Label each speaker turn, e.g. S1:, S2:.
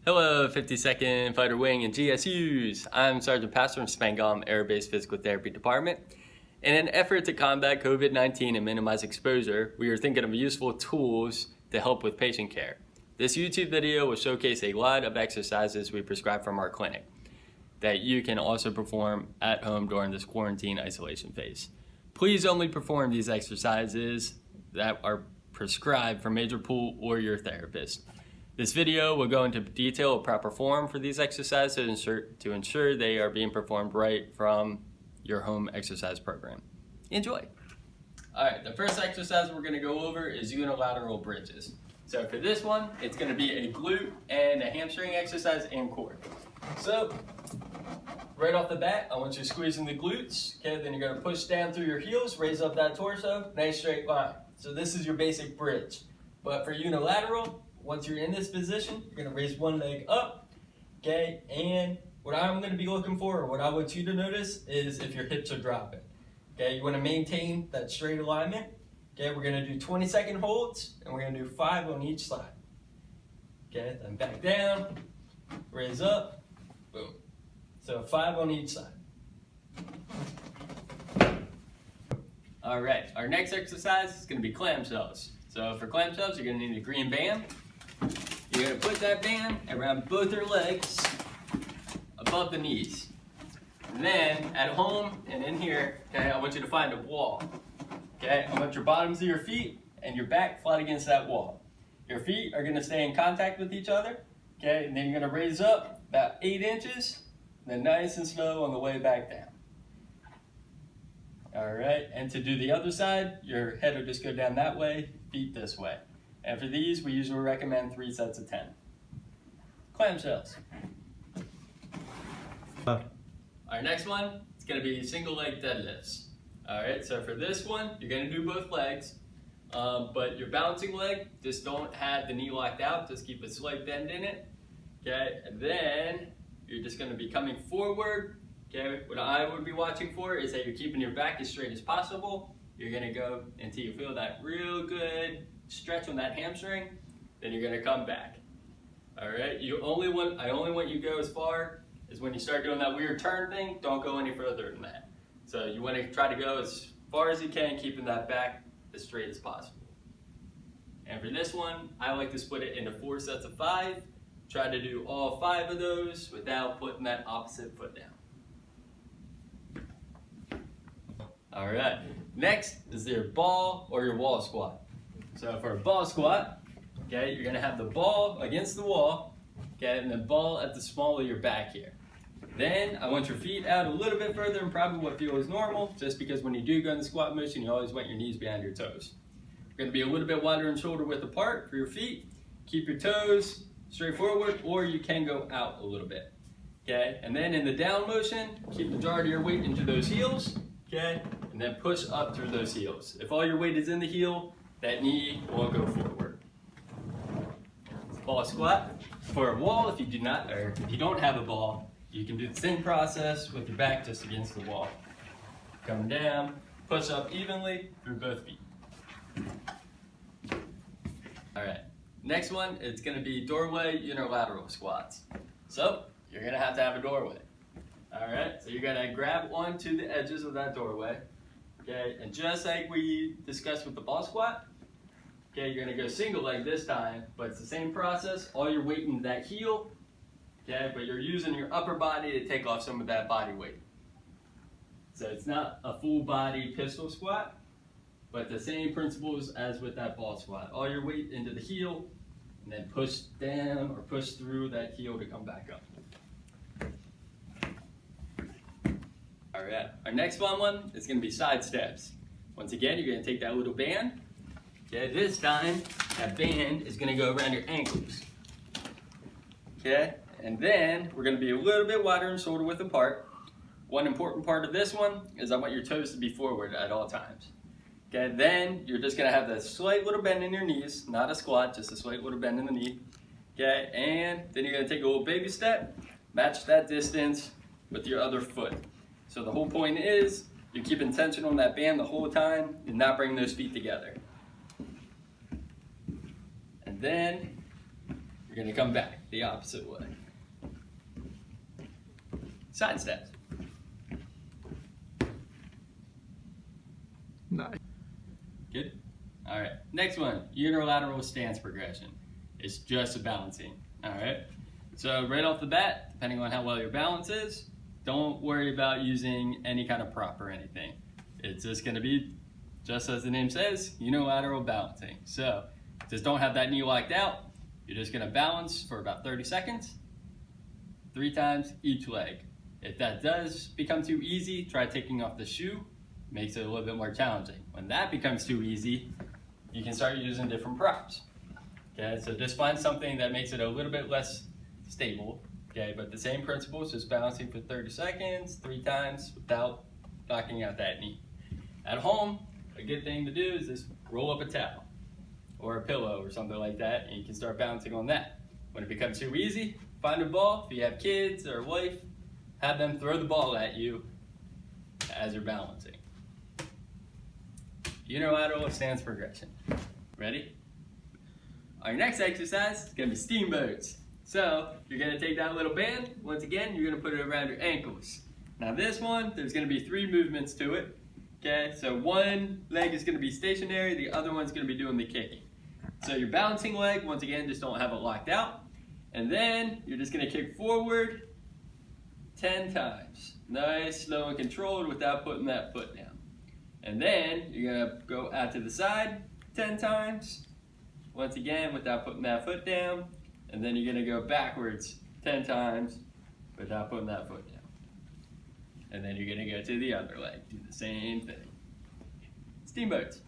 S1: Hello, 52nd Fighter Wing and GSUs. I'm Sergeant Pastor from Spangdahlem Air Base Physical Therapy Department. In an effort to combat COVID-19 and minimize exposure, we are thinking of useful tools to help with patient care. This YouTube video will showcase a lot of exercises we prescribe from our clinic that you can also perform at home during this quarantine isolation phase. Please only perform these exercises that are prescribed from major pool or your therapist. This video will go into detail of proper form for these exercises to ensure they are being performed right from your home exercise program. Enjoy! Alright, the first exercise we're going to go over is unilateral bridges. So for this one, it's going to be a glute and a hamstring exercise and core. So, right off the bat, I want you squeezing the glutes, okay? Then you're going to push down through your heels, raise up that torso, nice straight line. So this is your basic bridge. But for unilateral, once you're in this position, you're going to raise one leg up, okay? And what I'm going to be looking for, or what I want you to notice, is if your hips are dropping. Okay, you want to maintain that straight alignment. Okay, we're going to do 20-second holds, and we're going to do 5 on each side. Okay, then back down, raise up, boom. So 5 on each side. All right, our next exercise is going to be clamshells. So for clamshells, you're going to need a green band. You're going to put that band around both your legs above the knees. And then at home and in here, okay, I want you to find a wall. Okay, I want your bottoms of your feet and your back flat against that wall. Your feet are going to stay in contact with each other. Okay, and then you're going to raise up about 8 inches, then nice and slow on the way back down. All right, and to do the other side, your head will just go down that way, feet this way. And for these, we usually recommend 3 sets of 10. Clamshells. Our next one is going to be single leg deadlifts. All right, so for this one, you're going to do both legs, but your balancing leg, just don't have the knee locked out, just keep a slight bend in it. Okay, and then you're just going to be coming forward. Okay, what I would be watching for is that you're keeping your back as straight as possible. You're going to go until you feel that real good stretch on that hamstring, then you're going to come back. All right, I only want you to go as far as when you start doing that weird turn thing, don't go any further than that. So you want to try to go as far as you can, keeping that back as straight as possible. And for this one, I like to split it into 4 sets of 5. Try to do all 5 of those without putting that opposite foot down. All right, next is your ball or your wall squat. So for a ball squat, okay, you're gonna have the ball against the wall, okay, and the ball at the small of your back here. Then I want your feet out a little bit further than probably what feels normal, just because when you do go in the squat motion, you always want your knees behind your toes. You're gonna be a little bit wider in shoulder width apart for your feet. Keep your toes straight forward, or you can go out a little bit, okay? And then in the down motion, keep the majority of your weight into those heels, okay? And then push up through those heels. If all your weight is in the heel, that knee won't go forward. Ball squat. For a wall, if you don't have a ball, you can do the same process with your back just against the wall. Come down, push up evenly through both feet. All right, next one, it's gonna be doorway unilateral squats. So, you're gonna have to have a doorway. All right, so you're gonna grab onto the edges of that doorway. Okay, and just like we discussed with the ball squat, okay, you're gonna go single leg this time, but it's the same process. All your weight in that heel, okay, but you're using your upper body to take off some of that body weight. So it's not a full body pistol squat, but the same principles as with that ball squat. All your weight into the heel, and then push down or push through that heel to come back up. All right, our next fun one is gonna be side steps. Once again, you're gonna take that little band. Okay, this time, that band is gonna go around your ankles. Okay, and then we're gonna be a little bit wider in shoulder width apart. One important part of this one is I want your toes to be forward at all times. Okay, then you're just gonna have that slight little bend in your knees, not a squat, just a slight little bend in the knee. Okay, and then you're gonna take a little baby step, match that distance with your other foot. So the whole point is, you're keeping tension on that band the whole time and not bringing those feet together. And then you're gonna come back the opposite way. Side steps.
S2: Nice.
S1: Good? All right, next one, unilateral stance progression. It's just a balancing, all right? So right off the bat, depending on how well your balance is, don't worry about using any kind of prop or anything. It's just gonna be, just as the name says, unilateral balancing. So just don't have that knee locked out. You're just gonna balance for about 30 seconds, 3 times each leg. If that does become too easy, try taking off the shoe. Makes it a little bit more challenging. When that becomes too easy, you can start using different props. Okay, so just find something that makes it a little bit less stable. Okay, but the same principles, just balancing for 30 seconds, 3 times without knocking out that knee. At home, a good thing to do is just roll up a towel or a pillow or something like that, and you can start balancing on that. When it becomes too easy, find a ball. If you have kids or a wife, have them throw the ball at you as you're balancing. Unilateral stance progression. Ready? Our next exercise is gonna be steamboats. So you're gonna take that little band, once again, you're gonna put it around your ankles. Now this one, there's gonna be 3 movements to it. Okay, so one leg is gonna be stationary, the other one's gonna be doing the kicking. So your balancing leg, once again, just don't have it locked out. And then you're just gonna kick forward 10 times. Nice, slow and controlled without putting that foot down. And then you're gonna go out to the side 10 times, once again without putting that foot down. And then you're gonna go backwards 10 times without putting that foot down. And then you're gonna go to the other leg, do the same thing. Steamboats.